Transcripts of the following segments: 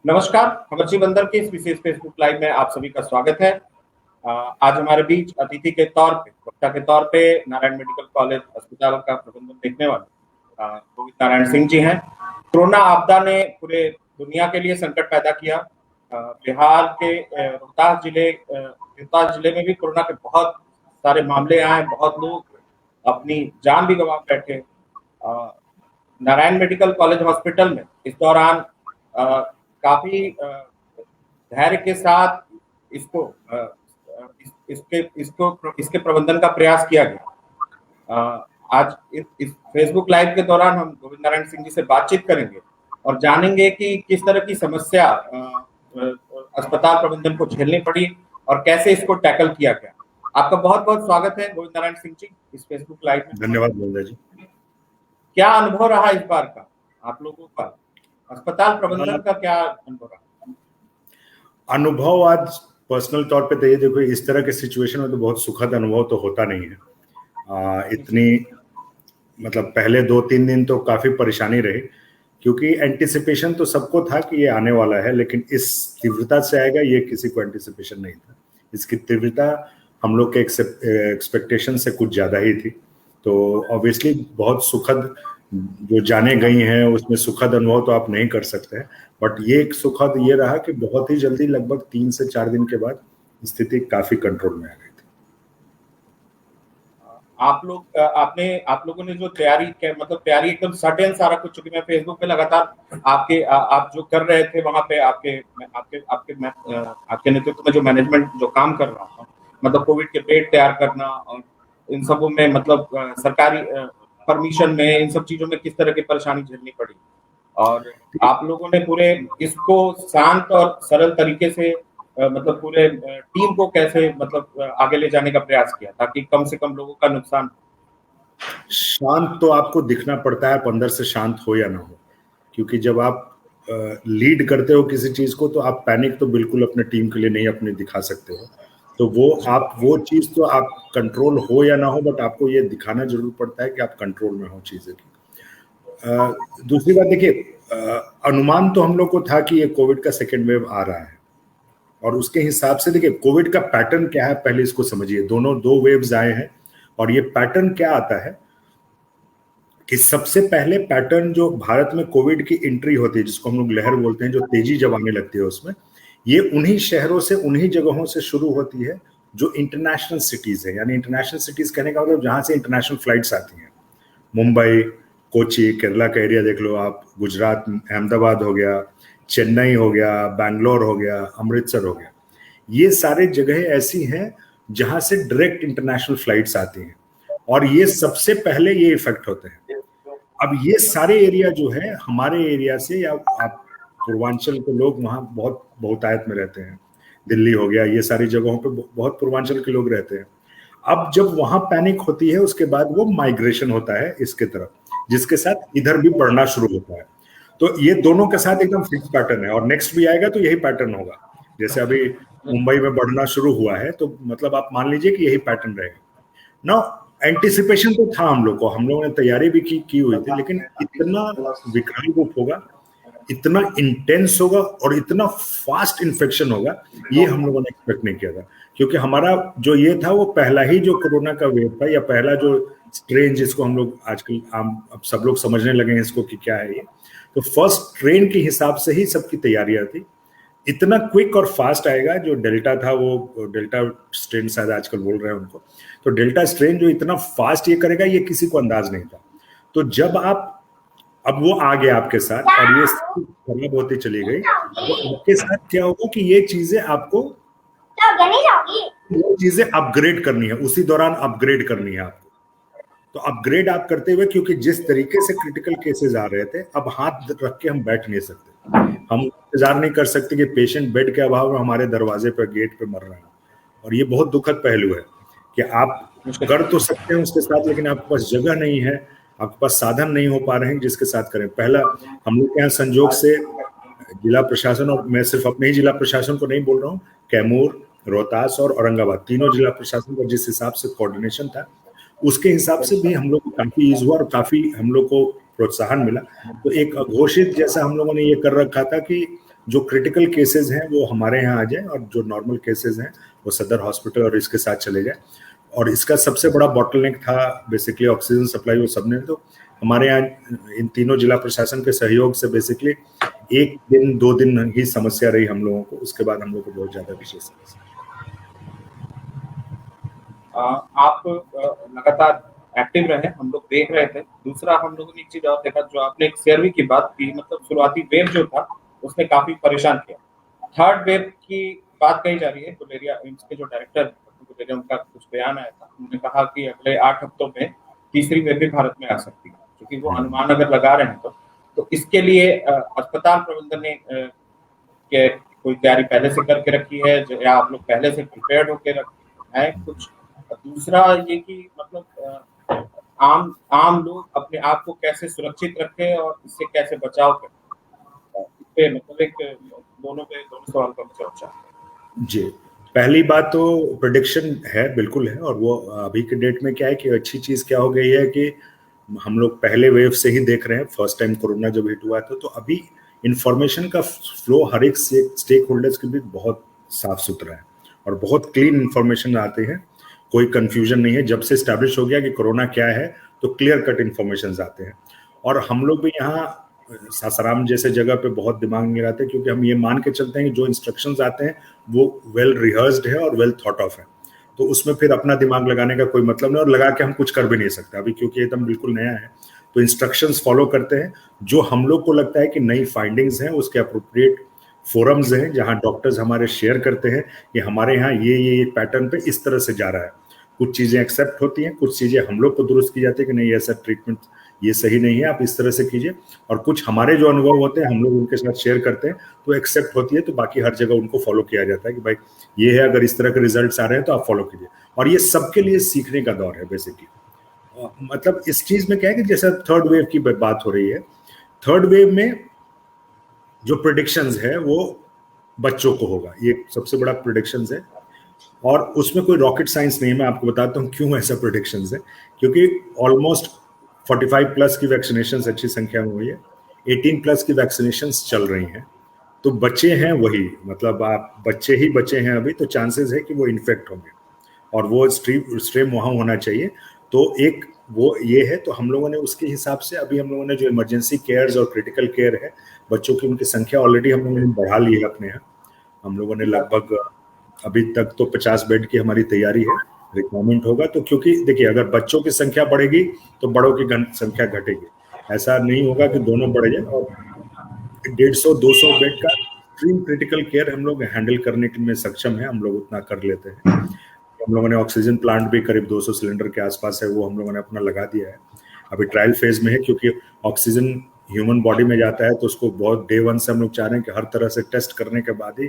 नमस्कार, अमरजी बंदर के इस विशेष फेसबुक लाइव में आप सभी का स्वागत है। आज हमारे बीच अतिथि के तौर पे, वक्ता के तौर पे नारायण मेडिकल कॉलेज अस्पताल का प्रबंधन देखने वाले गोविंद नारायण सिंह जी हैं। कोरोना आपदा ने पूरे दुनिया के लिए संकट पैदा किया। बिहार के रोहतास जिले में भी कोरोना के बहुत सारे मामले आए, बहुत लोग अपनी जान भी गंवा बैठे। नारायण मेडिकल कॉलेज हॉस्पिटल में इस दौरान काफी धैर्य के साथ इसको इसके प्रबंधन का प्रयास किया गया। आज इस फेसबुक लाइव के दौरान हम गोविंद नारायण सिंह जी से बातचीत करेंगे और जानेंगे कि किस तरह की समस्या अस्पताल प्रबंधन को झेलनी पड़ी और कैसे इसको टैकल किया गया। आपका बहुत बहुत स्वागत है गोविंद नारायण सिंह जी इस फेसबुक लाइव में। धन्यवाद बोलदा जी। क्या अनुभव रहा इस बार का आप लोगों का, अस्पताल प्रबंधन का क्या अनुभव रहा? अनुभव आज पर्सनल तौर पे तो ये देखो, इस तरह के सिचुएशन में तो बहुत सुखद अनुभव तो होता नहीं है। इतनी मतलब पहले 2-3 दिन तो काफी परेशानी रही, क्योंकि एंटिसिपेशन तो सबको था कि ये आने वाला है, लेकिन इस तीव्रता से आएगा ये किसी को एंटिसिपेशन नहीं था। इसकी तीव्रता हम लोग के एक्सपेक्टेशन से कुछ ज्यादा ही थी। तो ऑब्वियसली बहुत सुखद, जो जाने गई हैं उसमें सुखद अनुभव तो आप नहीं कर सकते हैं, बट ये एक सुखद ये रहा कि बहुत ही जल्दी, लगभग 3 से 4 दिन के बाद स्थिति काफी कंट्रोल में आ गई थी। आप लोगों ने जो तैयारी तैयारी एकदम सडन सारा कुछ, चूंकि मैं फेसबुक पे लगातार आप जो कर रहे थे वहां पे आपके नेतृत्व में जो मैनेजमेंट जो काम कर रहा था, मतलब कोविड के बेड तैयार करना और इन सबों में, मतलब सरकारी परमिशन में, इन सब चीजों में किस तरह की परेशानी झेलनी पड़ी, और आप लोगों ने पूरे इसको शांत और सरल तरीके से मतलब पूरे टीम को कैसे आगे ले जाने का प्रयास किया ताकि कम से कम लोगों का नुकसान हो? शांत तो आपको दिखना पड़ता है, आप अंदर से शांत हो या ना हो, क्योंकि जब आप लीड करते हो किसी चीज को तो आप पैनिक तो बिल्कुल अपने टीम के लिए नहीं अपने दिखा सकते हो। तो वो चीज तो आप कंट्रोल हो या ना हो, बट आपको ये दिखाना जरूर पड़ता है कि आप कंट्रोल में हो चीजें की। दूसरी बात देखिए, अनुमान तो हम लोग को था कि ये कोविड का सेकेंड वेव आ रहा है, और उसके हिसाब से देखिए कोविड का पैटर्न क्या है पहले इसको समझिए। दो वेव्स आए हैं, और ये पैटर्न क्या आता है कि सबसे पहले पैटर्न जो भारत में कोविड की एंट्री होती है, जिसको हम लोग लहर बोलते हैं, जो तेजी जब आने लगती है उसमें, ये उन्हीं शहरों से, उन्हीं जगहों से शुरू होती है जो इंटरनेशनल सिटीज है। यानी इंटरनेशनल सिटीज कहने का मतलब जहां से इंटरनेशनल फ्लाइट्स आती हैं। मुंबई, कोची, केरला का एरिया देख लो आप, गुजरात, अहमदाबाद हो गया, चेन्नई हो गया, बैंगलोर हो गया, अमृतसर हो गया, ये सारे जगह ऐसी हैं जहां से डायरेक्ट इंटरनेशनल फ्लाइट्स आती हैं, और ये सबसे पहले ये इफेक्ट होते हैं। अब ये सारे एरिया जो है हमारे एरिया से, या आप पूर्वांचल के लोग वहाँ बहुत बहुतायत में रहते हैं, दिल्ली हो गया, ये सारी जगहों पे बहुत पूर्वांचल के लोग रहते हैं। अब जब वहां पैनिक होती है उसके बाद वो माइग्रेशन होता है इसके तरफ, जिसके साथ इधर भी बढ़ना शुरू होता है। तो ये दोनों के साथ एकदम फिक्स पैटर्न है, और नेक्स्ट भी आएगा तो यही पैटर्न होगा। जैसे अभी मुंबई में बढ़ना शुरू हुआ है, तो मतलब आप मान लीजिए कि यही पैटर्न रहेगा। ना एंटिसिपेशन तो था हम लोगों ने तैयारी भी की हुई थी, लेकिन इतना विकराल रूप होगा, इतना इंटेंस होगा और इतना फास्ट इन्फेक्शन होगा, ये हम लोगों ने एक्सपेक्ट नहीं किया था। क्योंकि हमारा जो ये था वो पहला ही जो कोरोना का वेव था, या पहला जो स्ट्रेन जिसको हम लोग आजकल अब सब लोग समझने लगे हैं इसको कि क्या है ये, तो फर्स्ट ट्रेन के हिसाब से ही सबकी तैयारियां थी। इतना क्विक और फास्ट आएगा, जो डेल्टा था, वो डेल्टा स्ट्रेन शायद आजकल बोल रहे हैं उनको, तो डेल्टा स्ट्रेन जो इतना फास्ट ये करेगा ये किसी को अंदाज नहीं था। तो जब अब वो आ गया आपके साथ और ये खराब होती चली गई, तो आपके साथ क्या होगा कि ये चीजें आपको अपग्रेड करनी है, उसी दौरान अपग्रेड करनी है आपको। तो अपग्रेड आप करते हुए, क्योंकि जिस तरीके से क्रिटिकल केसेस आ रहे थे, अब हाथ रख के हम बैठ नहीं सकते, हम इंतजार नहीं कर सकते कि पेशेंट बेड के अभाव में हमारे दरवाजे पर, गेट पे मर रहा है। और ये बहुत दुखद पहलू है कि आप कर तो सकते हैं उसके साथ, लेकिन आपके पास जगह नहीं है, आपके पास साधन नहीं हो पा रहे हैं जिसके साथ करें। पहला हम लोग के यहाँ संजोग से जिला प्रशासन, और मैं सिर्फ अपने ही जिला प्रशासन को नहीं बोल रहा हूँ, कैमूर, रोहतास और औरंगाबाद, तीनों जिला प्रशासन का जिस हिसाब से कोऑर्डिनेशन था, उसके हिसाब से भी हम लोग को काफी ईज हुआ और काफी हम लोग को प्रोत्साहन मिला। तो एक अघोषित जैसा हम लोगों ने ये कर रखा था कि जो क्रिटिकल केसेस हैं वो हमारे यहाँ आ जाए और जो नॉर्मल केसेस हैं वो सदर हॉस्पिटल और इसके साथ चले जाए। और इसका सबसे बड़ा बॉटलनेक था बेसिकली ऑक्सीजन सप्लाई, वो सबने, तो हमारे यहाँ इन तीनों जिला प्रशासन के सहयोग से बेसिकली 1 दिन 2 दिन ही समस्या रही हम लोगों को, उसके बाद हम लोग को बहुत ज्यादा विशेष समस्या। आप लगातार एक्टिव रहे, हम लोग देख रहे थे। दूसरा हम लोगों ने एक चीज और देखा, जो आपने एक सीआरवी की बात की, मतलब शुरुआती वेव जो था उसने काफी परेशान किया। थर्ड वेव की बात कही जा रही है। गुलेरिया एम्स के जो डायरेक्टर गुलेरिया, उनका कुछ बयान आया था, उन्होंने कहा कि अगले 8 हफ्तों में तीसरी वेव भी भारत में आ सकती है, क्योंकि वो अनुमान अगर लगा रहे हैं तो इसके लिए अस्पताल प्रबंधन ने के कोई तैयारी पहले से करके रखी है, या आप लोग पहले से प्रिपेयर्ड होकर रखे हैं कुछ? दूसरा ये कि मतलब आम लोग अपने आप को कैसे सुरक्षित रखें और इससे कैसे बचाव करें, इस पे मतलब एक दोनों सवाल पर चर्चा। जी, पहली बात तो प्रेडिक्शन है, बिल्कुल है, और वो अभी के डेट में क्या है कि अच्छी चीज क्या हो गई है कि हम लोग पहले वेव से ही देख रहे हैं। फर्स्ट टाइम कोरोना जब हिट हुआ था तो अभी इंफॉर्मेशन का फ्लो हर एक स्टेक होल्डर्स के बीच बहुत साफ सुथरा है और बहुत क्लीन इंफॉर्मेशन आते हैं, कोई कंफ्यूजन नहीं है। जब से स्टैब्लिश हो गया कि कोरोना क्या है तो क्लियर कट इंफॉर्मेशन आते हैं। और हम लोग भी यहाँ सासाराम जैसे जगह पे बहुत दिमाग नहीं लगाते, क्योंकि हम ये मान के चलते हैं कि जो इंस्ट्रक्शंस आते हैं वो वेल रिहर्स्ड है और वेल थॉट ऑफ है, तो उसमें फिर अपना दिमाग लगाने का कोई मतलब नहीं, और लगा के हम कुछ कर भी नहीं सकते अभी, क्योंकि एकदम बिल्कुल नया है। तो इंस्ट्रक्शंस फॉलो करते हैं। जो हम लोग को लगता है कि नई फाइंडिंग्स हैं उसके अप्रोप्रिएट फोरम्स हैं जहां डॉक्टर्स हमारे शेयर करते हैं कि हमारे यहाँ ये पैटर्न पे इस तरह से जा रहा है। कुछ चीजें एक्सेप्ट होती हैं, कुछ चीजें हम लोग को दुरुस्त की जाती है कि नहीं ऐसा ट्रीटमेंट ये सही नहीं है, आप इस तरह से कीजिए। और कुछ हमारे जो अनुभव होते हैं हम लोग उनके साथ शेयर करते हैं तो एक्सेप्ट होती है, तो बाकी हर जगह उनको फॉलो किया जाता है कि भाई ये है, अगर इस तरह के रिजल्ट्स आ रहे हैं तो आप फॉलो कीजिए। और ये सबके लिए सीखने का दौर है बेसिकली। मतलब इस चीज में क्या है कि जैसे थर्ड वेव की बात हो रही है, थर्ड वेव में जो प्रेडिक्शंस है वो बच्चों को होगा, ये सबसे बड़ा प्रेडिक्शंस है। और उसमें कोई रॉकेट साइंस नहीं है, मैं आपको बताता हूँ क्यों ऐसा प्रेडिक्शंस है। क्योंकि ऑलमोस्ट 45 प्लस की वैक्सीनेशन अच्छी संख्या में हुई है, 18 प्लस की वैक्सीनेशन चल रही हैं, तो बच्चे हैं वही, मतलब आप बच्चे ही बच्चे हैं अभी, तो चांसेस है कि वो इन्फेक्ट होंगे और वो स्ट्रीम वहाँ होना चाहिए। तो एक वो ये है, तो हम लोगों ने उसके हिसाब से अभी हम लोगों ने जो इमरजेंसी केयर्स और क्रिटिकल केयर है बच्चों की, उनकी संख्या ऑलरेडी हम लोगों ने बढ़ा ली है अपने यहाँ। हम लोगों ने लगभग अभी तक तो 50 बेड की हमारी तैयारी है, रिक्वायरमेंट होगा तो, क्योंकि देखिए अगर बच्चों की संख्या बढ़ेगी तो बड़ों की संख्या घटेगी, ऐसा नहीं होगा कि दोनों बढ़ जाए। और 150-200 बेड का एक्सट्रीम क्रिटिकल केयर हम लोग हैंडल करने में सक्षम है, हम लोग उतना कर लेते हैं। हम लोगों ने ऑक्सीजन प्लांट भी करीब 200 सिलेंडर के आसपास है, वो हम लोगों ने अपना लगा दिया है, अभी ट्रायल फेज में है। क्योंकि ऑक्सीजन ह्यूमन बॉडी में जाता है तो उसको बहुत डे 1 से हम लोग चाह रहे हैं कि हर तरह से टेस्ट करने के बाद ही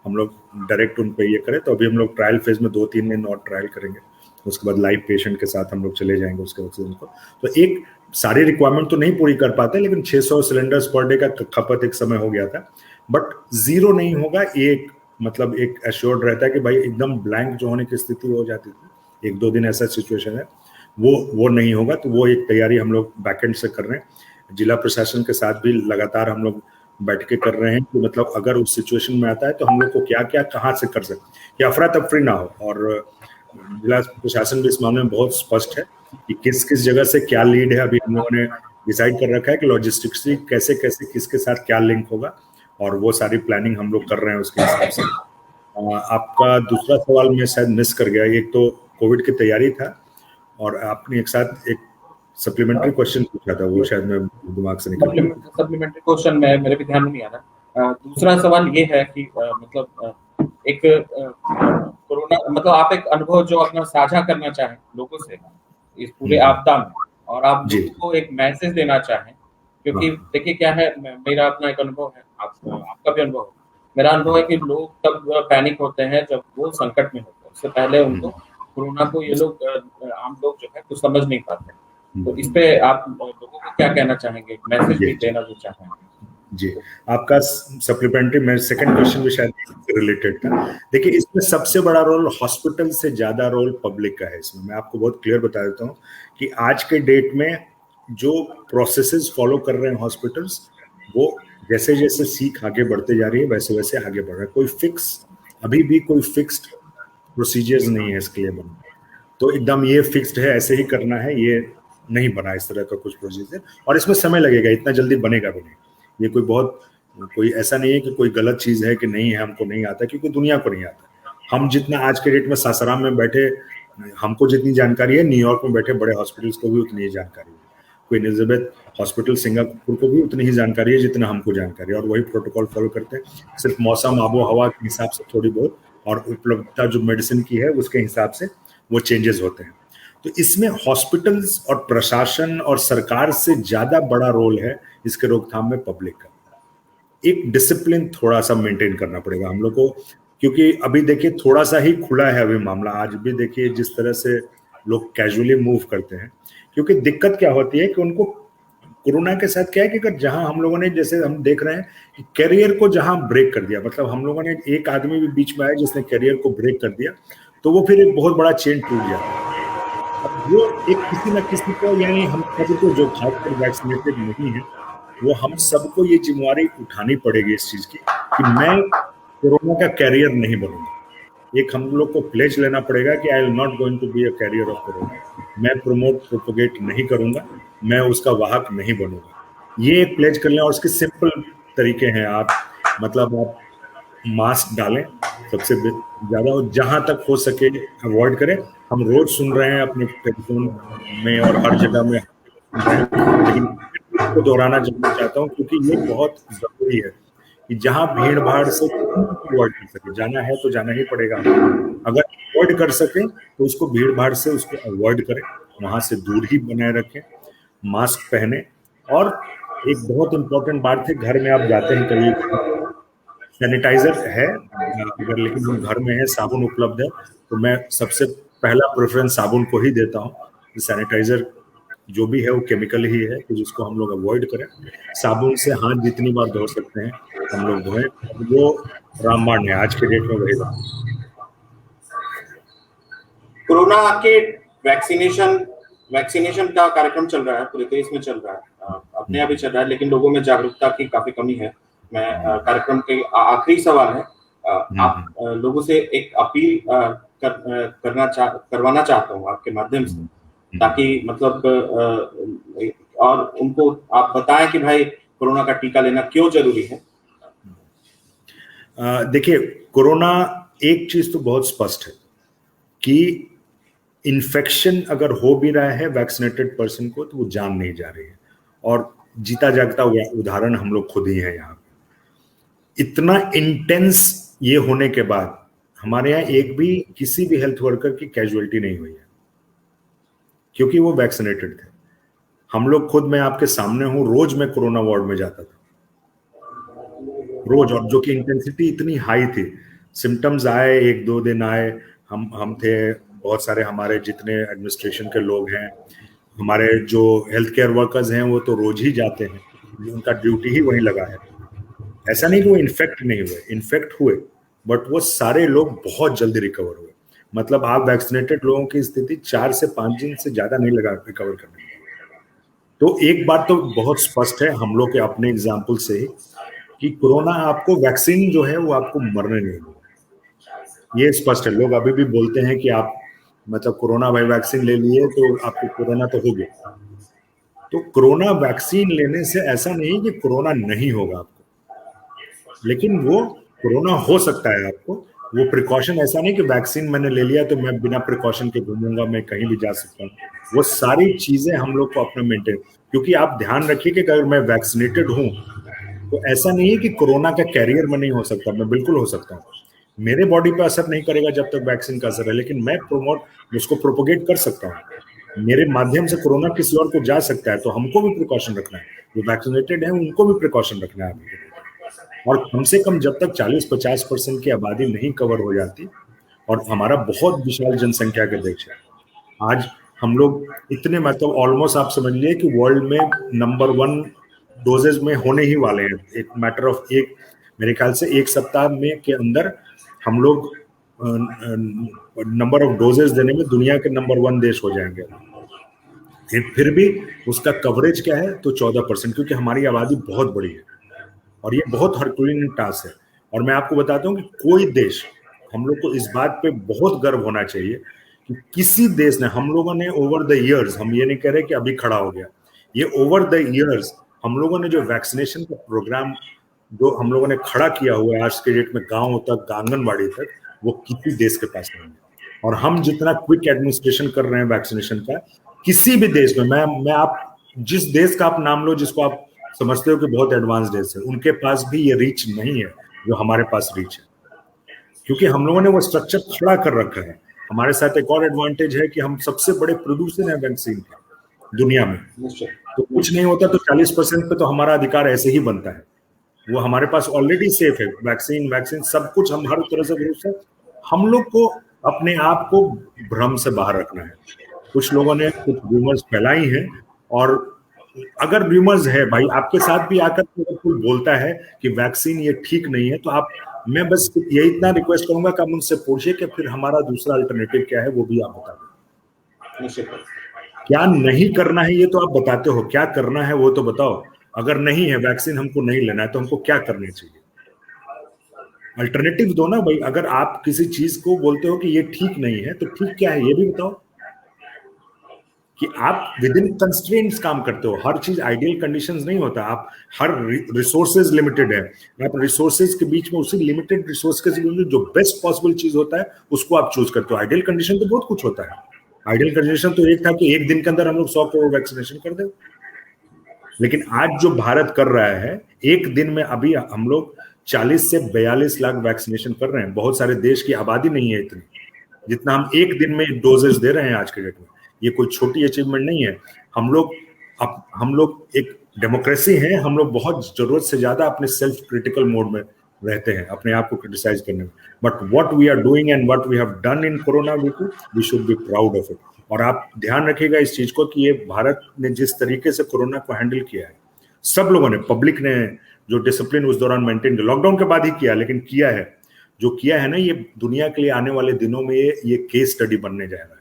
हम लोग डायरेक्ट उन पे ये करें। तो अभी हम लोग ट्रायल फेज में 2-3 दिन और ट्रायल करेंगे, उसके बाद लाइव पेशेंट के साथ हम लोग चले जाएंगे उसके ऑक्सीजन को। तो एक सारी रिक्वायरमेंट तो नहीं पूरी कर पाते, लेकिन 600 सिलेंडर्स पर डे का खपत एक समय हो गया था, बट जीरो नहीं होगा, एक मतलब एक एश्योर्ड रहता है कि भाई एकदम ब्लैंक जो होने की स्थिति हो जाती थी, 1-2 दिन ऐसा सिचुएशन है, वो नहीं होगा। तो वो एक तैयारी हम लोग बैकएंड से कर रहे हैं, जिला प्रशासन के साथ भी लगातार हम लोग बैठ के कर रहे हैं कि मतलब अगर उस सिचुएशन में आता है तो हम लोग को क्या क्या कहाँ से कर सकते हैं कि अफरा तफरी ना हो। और जिला प्रशासन भी इस मामले में बहुत स्पष्ट है कि किस किस जगह से क्या लीड है। अभी हम लोगों ने डिसाइड कर रखा है कि लॉजिस्टिक्स कैसे कैसे किसके साथ क्या लिंक होगा, और वो सारी प्लानिंग हम लोग कर रहे हैं उसके हिसाब से। आपका दूसरा सवाल मैं शायद मिस कर गया, एक तो कोविड की तैयारी था और आपने एक साथ एक सप्लीमेंट्री क्वेश्चन पूछा था, वो शायद मैं दिमाग से निकल गया। सप्लीमेंट्री क्वेश्चन में मेरे भी ध्यान में नहीं आ रहा। दूसरा सवाल ये है कि मतलब एक कोरोना मतलब आप एक अनुभव जो अपना साझा करना चाहें लोगों से इस पूरे आपदा में, और आप लोगों को एक मैसेज देना चाहें, क्योंकि देखिए क्या है, मेरा अपना एक अनुभव है, आपका भी अनुभव है। मेरा अनुभव है कि लोग तब पैनिक होते हैं जब वो संकट में होते हैं, उससे पहले उनको कोरोना को ये लोग आम लोग जो है कुछ समझ नहीं पाते। तो इस पे आप लोगों को क्या कहना चाहेंगे, मैसेज भी देना जो चाहेंगे? जी, आपका सप्लीमेंट्री में सेकंड क्वेश्चन भी शायद रिलेटेड था। देखिए इसमें सबसे बड़ा रोल हॉस्पिटल से ज्यादा रोल पब्लिक का है। इसमें मैं आपको बहुत क्लियर बता देता हूँ कि आज के डेट में जो प्रोसेसेस फॉलो कर रहे हैं हॉस्पिटल्स, वो जैसे जैसे सीख आगे बढ़ते जा रही है वैसे वैसे आगे बढ़ रहा है। अभी भी कोई फिक्स्ड प्रोसीजर्स नहीं है इसके लिए बना, तो एकदम ये फिक्स्ड है ऐसे ही करना है, ये नहीं बना इस तरह का कुछ प्रोसीजर, और इसमें समय लगेगा, इतना जल्दी बनेगा भी नहीं। ये कोई ऐसा नहीं है कि कोई गलत चीज है कि नहीं है, हमको नहीं आता, क्योंकि दुनिया को नहीं आता। हम जितना आज के डेट में सासाराम में बैठे हमको जितनी जानकारी है, न्यूयॉर्क में बैठे बड़े हॉस्पिटल्स को भी उतनी ही जानकारी है, क्वीन एलिजाबेथ हॉस्पिटल सिंगापुर को भी उतनी ही जानकारी है जितना हमको जानकारी है, और वही प्रोटोकॉल फॉलो करते हैं। सिर्फ मौसम आबो हवा के हिसाब से थोड़ी बहुत और उपलब्धता जो मेडिसिन की है उसके हिसाब से वो चेंजेस होते हैं। तो इसमें हॉस्पिटल्स और प्रशासन और सरकार से ज्यादा बड़ा रोल है इसके रोकथाम में पब्लिक का। एक डिसिप्लिन थोड़ा सा मेंटेन करना पड़ेगा हम लोग को, क्योंकि अभी देखिए थोड़ा सा ही खुला है अभी मामला। आज भी देखिए जिस तरह से लोग कैजुअली मूव करते हैं, क्योंकि दिक्कत क्या होती है कि उनको कोरोना के साथ क्या है कि अगर जहां हम लोगों ने, जैसे हम देख रहे हैं कि कैरियर को जहां ब्रेक कर दिया, मतलब हम लोगों ने एक आदमी भी बीच में आया जिसने कैरियर को ब्रेक कर दिया, तो वो फिर एक बहुत बड़ा चेन टूट जाता है। अब वो एक किसी न किसी को, यानी हम सभी को जो खासकर वैक्सीनेटेड नहीं है, वो हम सबको ये जिम्मेवारी उठानी पड़ेगी इस चीज की कि मैं कोरोना का कैरियर नहीं बनूंगा। एक हम लोग को प्लेज लेना पड़ेगा कि I will not going to be a carrier of corona. मैं प्रोपोगेट नहीं करूंगा, मैं उसका वाहक नहीं बनूंगा। ये एक प्लेज कर लें, और उसके सिंपल तरीके हैं। आप मास्क डालें, सबसे ज्यादा जहां तक हो सके अवॉइड करें। हम रोज सुन रहे हैं अपने टेलीफोन में और हर जगह में, लेकिन को दोहराना चाहता हूँ क्योंकि ये बहुत जरूरी है कि जहां भीड़ भाड़ से अवॉइड कर सके, जाना है तो जाना ही पड़ेगा। अगर अवॉइड कर सके तो उसको भीड़ भाड़ से उसको अवॉइड करें, वहां से दूर ही बनाए रखें, मास्क पहने। और एक बहुत इंपॉर्टेंट बात है, घर में आप जाते हैं कभी, सैनिटाइजर है अगर, लेकिन हम घर में है, साबुन उपलब्ध है, तो मैं सबसे पहला प्रेफरेंस साबुन को ही देता हूँ। सैनिटाइजर जो भी है वो केमिकल ही है, तो जिसको हम लोग अवॉइड करें। साबुन से हाथ जितनी बार धो सकते हैं हम लोग धोएं, वो रामबाण है आज के डेट में, वही बात। कोरोना के वैक्सीनेशन का कार्यक्रम चल रहा है, पूरे देश में चल रहा है, अपने यहाँ भी चल रहा है, लेकिन लोगों में जागरूकता की काफी कमी है। मैं कार्यक्रम के आखिरी सवाल है, आप लोगों से एक अपील करवाना चाहता हूँ आपके माध्यम से, ताकि मतलब और उनको आप बताएं कि भाई कोरोना का टीका लेना क्यों जरूरी है। देखिए, कोरोना एक चीज तो बहुत स्पष्ट है कि इन्फेक्शन अगर हो भी रहा है वैक्सीनेटेड पर्सन को, तो वो जान नहीं जा रही है, और जीता जागता उदाहरण हम लोग खुद ही हैं यहाँ पे। इतना इंटेंस ये होने के बाद हमारे यहाँ एक भी किसी भी हेल्थ वर्कर की कैजुअलिटी नहीं हुई है, क्योंकि वो वैक्सीनेटेड थे। हम लोग खुद, मैं आपके सामने हूं, रोज मैं कोरोना वार्ड में जाता था, रोज, और जो कि इंटेंसिटी इतनी हाई थी। सिम्टम्स आए, 1-2 दिन आए, हम थे, बहुत सारे हमारे जितने एडमिनिस्ट्रेशन के लोग हैं, हमारे जो हेल्थ केयर वर्कर्स हैं, वो तो रोज ही जाते हैं, उनका ड्यूटी ही वहीं लगा है। ऐसा नहीं कि वो इन्फेक्ट नहीं हुए, इन्फेक्ट हुए, बट वो सारे लोग बहुत जल्दी रिकवर हुए। मतलब आप वैक्सीनेटेड लोगों की स्थिति 4 से 5 दिन से ज्यादा नहीं लगा रिकवर करने में। तो एक बात तो बहुत स्पष्ट है हम लोग के अपने एग्जाम्पल से ही, कि कोरोना आपको, वैक्सीन जो है वो आपको मरने नहीं देगा, ये स्पष्ट है। लोग अभी भी बोलते हैं कि आप मतलब कोरोना भाई वैक्सीन ले लिए तो आपको कोरोना तो हो गया। तो कोरोना वैक्सीन लेने से ऐसा नहीं कि कोरोना नहीं होगा आपको, लेकिन वो कोरोना हो सकता है आपको। वो प्रिकॉशन, ऐसा नहीं कि वैक्सीन मैंने ले लिया तो मैं बिना प्रिकॉशन के घूमूंगा, मैं कहीं भी जा सकता हूँ। वो सारी चीजें हम लोग को अपना मेंटेन, क्योंकि आप ध्यान रखिए कि अगर मैं वैक्सीनेटेड हूँ तो ऐसा नहीं है कि कोरोना का कैरियर में नहीं हो सकता, मैं बिल्कुल हो सकता हूँ। मेरे बॉडी पे असर नहीं करेगा जब तक वैक्सीन का असर है, लेकिन मैं उसको प्रोपोगेट कर सकता हूँ। मेरे माध्यम से कोरोना किसी और को जा सकता है, तो हमको भी प्रिकॉशन रखना है। जो वैक्सीनेटेड है उनको भी प्रिकॉशन रखना है। और कम से कम जब तक 40-50% की आबादी नहीं कवर हो जाती, और हमारा बहुत विशाल जनसंख्या का देश है, आज हम लोग इतने, मतलब ऑलमोस्ट आप समझ लिए कि वर्ल्ड में नंबर 1 डोजेज में होने ही वाले हैं। एक मैटर ऑफ मेरे ख्याल से 1 सप्ताह में के अंदर हम लोग नंबर ऑफ डोजेज देने में दुनिया के नंबर 1 देश हो जाएंगे। फिर भी उसका कवरेज क्या है, तो 14%, क्योंकि हमारी आबादी बहुत बड़ी है। और ये बहुत हरकुलिन टास्क है। और मैं आपको बताता हूँ कि कोई देश, हम लोग को इस बात पे बहुत गर्व होना चाहिए कि किसी देश ने, हम लोगों ने ओवर द इयर्स, हम ये नहीं कह रहे कि अभी खड़ा हो गया, ये ओवर द इयर्स हम लोगों ने जो वैक्सीनेशन का प्रोग्राम जो हम लोगों ने खड़ा किया हुआ है आज के डेट में, गांव तक, आंगनबाड़ी तक, वो किसी देश के पास नहीं है। और हम जितना क्विक एडमिनिस्ट्रेशन कर रहे हैं वैक्सीनेशन का, किसी भी देश में, मैं आप जिस देश का आप नाम लो जिसको आप समझते हो कि बहुत एडवांस देश है, उनके पास भी ये रीच नहीं है जो हमारे पास रीच है, क्योंकि हम लोगों ने वो स्ट्रक्चर खड़ा कर रखा है। हमारे साथ एक और एडवांटेज है कि हम सबसे बड़े प्रोड्यूसर हैं वैक्सीन के दुनिया में। तो कुछ नहीं होता तो 40% पे तो हमारा अधिकार ऐसे ही बनता है, वो हमारे पास ऑलरेडी सेफ है। वैक्सीन सब कुछ, हम हर तरह से भरोसा। हम लोग को अपने आप को भ्रम से बाहर रखना है। कुछ लोगों ने कुछ रूमर्स फैलाई हैं, और अगर रूमर्स है भाई, आपके साथ भी आकर अगर कोई बोलता है कि वैक्सीन ये ठीक नहीं है, तो आप, मैं बस यही इतना रिक्वेस्ट करूंगा कि आप उनसे पूछिए कि फिर हमारा दूसरा अल्टरनेटिव क्या है, वो भी आप बता दें। क्या नहीं करना है ये तो आप बताते हो, क्या करना है वो तो बताओ। अगर नहीं है वैक्सीन, हमको नहीं लेना है, तो हमको क्या करना चाहिए? अल्टरनेटिव दो ना भाई। अगर आप किसी चीज को बोलते हो कि ये ठीक नहीं है, तो ठीक क्या है ये भी बताओ, कि आप विद इन कंस्ट्रेंट्स काम करते हो। हर चीज आइडियल कंडीशंस नहीं होता। आप हर रिसोर्सेज लिमिटेड है, आप रिसोर्सेज के बीच में, उसी लिमिटेड रिसोर्स के बीच में जो बेस्ट पॉसिबल चीज होता है उसको आप चूज करते हो। आइडियल कंडीशन तो बहुत कुछ होता है। आइडियल कंडीशन तो एक था कि एक दिन के अंदर हम लोग 100 करोड़ वैक्सीनेशन कर दे, लेकिन आज जो भारत कर रहा है, एक दिन में अभी हम लोग 40 से 42 लाख वैक्सीनेशन कर रहे हैं। बहुत सारे देश की आबादी नहीं है इतनी जितना हम एक दिन में डोजेस दे रहे हैं आज के डेट में। ये कोई छोटी अचीवमेंट नहीं है। हम लोग एक डेमोक्रेसी है, हम लोग बहुत जरूरत से ज्यादा अपने सेल्फ क्रिटिकल मोड में रहते हैं, अपने आप को क्रिटिसाइज करने में। But what we are doing and what we have done in corona, we should be proud of it. और आप ध्यान रखिएगा इस चीज को कि ये भारत ने जिस तरीके से कोरोना को हैंडल किया है, सब लोगों ने, पब्लिक ने जो डिसिप्लिन उस दौरान मेंटेन किया, लॉकडाउन के बाद ही किया, लेकिन किया है जो किया है ना, ये दुनिया के लिए आने वाले दिनों में ये केस स्टडी बनने जा रहा है।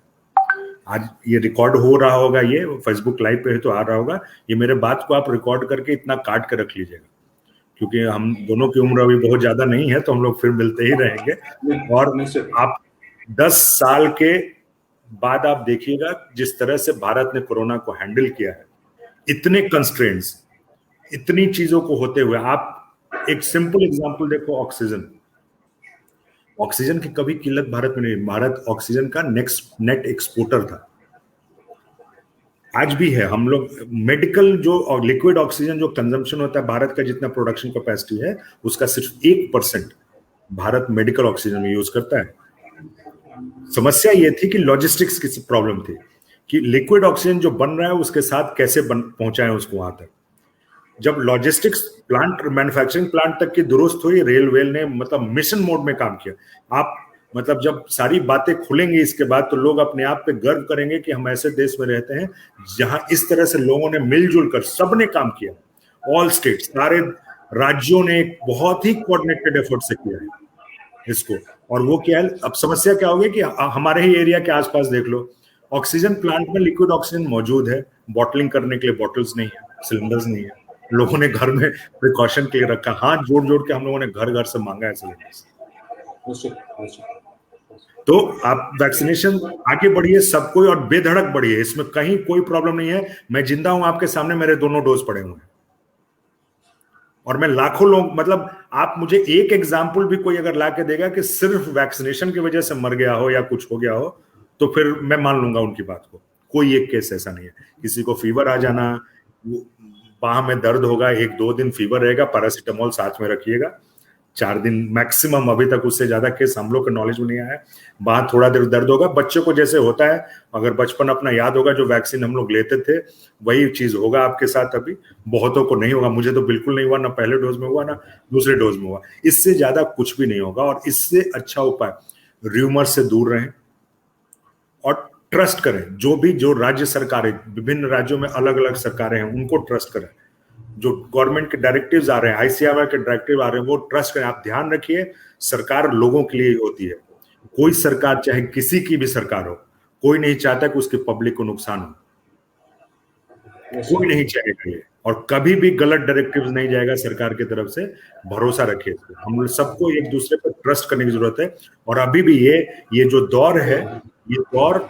आज ये रिकॉर्ड हो रहा होगा, ये फेसबुक लाइव पे है तो आ रहा होगा। ये मेरे बात को आप रिकॉर्ड करके इतना काट के रख लीजिएगा, क्योंकि हम दोनों की उम्र अभी बहुत ज्यादा नहीं है, तो हम लोग फिर मिलते ही रहेंगे। और आप 10 साल के बाद आप देखिएगा जिस तरह से भारत ने कोरोना को हैंडल किया है, इतने कंस्ट्रेंट्स, इतनी चीजों को होते हुए। आप एक सिंपल एग्जांपल देखो, ऑक्सीजन की कभी किल्लत भारत में नहीं। भारत ऑक्सीजन का नेट एक्सपोर्टर था, आज भी है। हम लोग मेडिकल जो और लिक्विड ऑक्सीजन जो कंजम्पशन होता है, भारत का जितना प्रोडक्शन कैपेसिटी है उसका सिर्फ 1% भारत मेडिकल ऑक्सीजन में यूज करता है। समस्या ये थी कि लॉजिस्टिक्स की प्रॉब्लम थी कि लिक्विड ऑक्सीजन जो बन रहा है उसके साथ कैसे पहुंचाएं उसको वहां तक। जब लॉजिस्टिक्स प्लांट, मैन्युफैक्चरिंग प्लांट तक की दुरुस्त हुई, रेलवे ने मतलब मिशन मोड में काम किया। आप मतलब जब सारी बातें खुलेंगी इसके बाद, तो लोग अपने आप पे गर्व करेंगे कि हम ऐसे देश में रहते हैं जहां इस तरह से लोगों ने मिलजुल कर, सबने काम किया। ऑल स्टेट, सारे राज्यों ने एक बहुत ही कोऑर्डिनेटेड एफर्ट से किया है इसको। और वो क्या है, अब समस्या क्या होगी कि हमारे ही एरिया के आसपास देख लो, ऑक्सीजन प्लांट में लिक्विड ऑक्सीजन मौजूद है, बॉटलिंग करने के लिए बॉटल्स नहीं है, सिलेंडर्स नहीं है। लोगों ने घर में प्रिकॉशन के लिए रखा, हाथ जोड़ जोड़ के हम लोगों ने घर घर से मांगा है सिलेंडर्स। तो आप वैक्सीनेशन आगे बढ़िए सब कोई, और बेधड़क बढ़िए, इसमें कहीं कोई प्रॉब्लम नहीं है। मैं जिंदा हूं आपके सामने, मेरे दोनों डोज पड़े हुए हैं, और मैं लाखों लोग, मतलब आप मुझे एक एग्जाम्पल भी कोई अगर ला के देगा कि सिर्फ वैक्सीनेशन की वजह से मर गया हो या कुछ हो गया हो, तो फिर मैं मान लूंगा उनकी बात को। कोई एक केस ऐसा नहीं है। किसी को फीवर आ जाना, बाह में दर्द होगा, 1-2 दिन फीवर रहेगा, पैरासिटामोल साथ में रखिएगा, 4 दिन मैक्सिमम, अभी तक उससे ज्यादा केस हम लोग के नॉलेज में नहीं आया। बाह थोड़ा देर दर्द होगा, बच्चों को जैसे होता है, अगर बचपन अपना याद होगा जो वैक्सीन हम लोग लेते थे, वही चीज होगा आपके साथ। अभी बहुतों को नहीं होगा, मुझे तो बिल्कुल नहीं हुआ, ना पहले डोज में हुआ ना दूसरे डोज में हुआ। इससे ज्यादा कुछ भी नहीं होगा, और इससे अच्छा उपाय, र्यूमर से दूर रहें और ट्रस्ट करें। जो राज्य सरकारें, विभिन्न राज्यों में अलग अलग सरकारें हैं, उनको ट्रस्ट करें। जो गवर्नमेंट के डायरेक्टिव्स आ रहे हैं, आईसीएमआर के डायरेक्टिव आ रहे हैं, वो ट्रस्ट करें। आप ध्यान रखिए, सरकार लोगों के लिए होती है। कोई सरकार, चाहे किसी की भी सरकार हो, कोई नहीं चाहता कि उसकी पब्लिक को नुकसान हो। कोई नहीं चाहेगा ये, और कभी भी गलत डायरेक्टिव्स नहीं जाएगा सरकार की तरफ से, भरोसा रखिए इस पे। हम लोग सबको एक दूसरे पर ट्रस्ट करने की जरूरत है। और अभी भी ये जो दौर है, ये दौर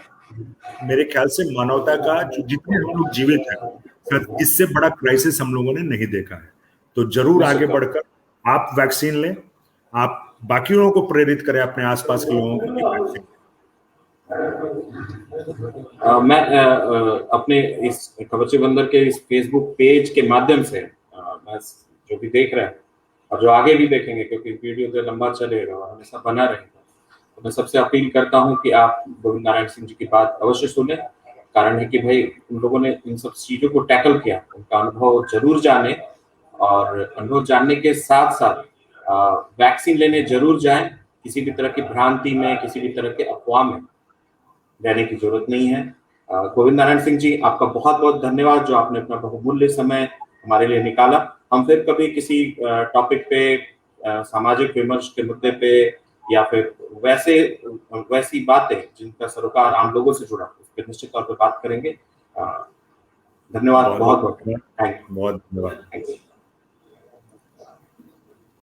मेरे ख्याल से मानवता का जो जितने हम लोग जीवित हैं, शायद इससे बड़ा क्राइसिस हम लोगों ने नहीं देखा है। तो जरूर आगे बढ़कर आप वैक्सीन लें, आप बाकी लोगों को प्रेरित करें, अपने आसपास के लोगों को कि वैक्सीन। मैं अपने इस कवचे बंदर के इस फेसबुक पेज के माध्यम से मैं जो भी देख रहे हैं और जो आगे भी देखेंगे, क्योंकि वीडियो तो लंबा चलेगा और हमेशा बना रहेगा, तो मैं सबसे अपील करता हूं कि आप गोविंद नारायण सिंह जी की बात अवश्य सुने। कारण है कि भाई उन लोगों ने इन सब चीजों को टैकल किया, उनका अनुभव जरूर जाने, और अनुभव जानने के साथ साथ वैक्सीन लेने जरूर जाएं। किसी भी तरह की भ्रांति में, किसी भी तरह के अफवाह में रहने की जरूरत नहीं है। गोविंद नारायण सिंह जी, आपका बहुत बहुत धन्यवाद जो आपने अपना बहुमूल्य समय हमारे लिए निकाला। हम फिर कभी किसी टॉपिक पे, सामाजिक विमर्श के मुद्दे पे, या फिर वैसी बातें जिनका सरोकार आम लोगों से जुड़ा, उस पर निश्चित तौर पर बात करेंगे। धन्यवाद, बहुत बहुत धन्यवाद।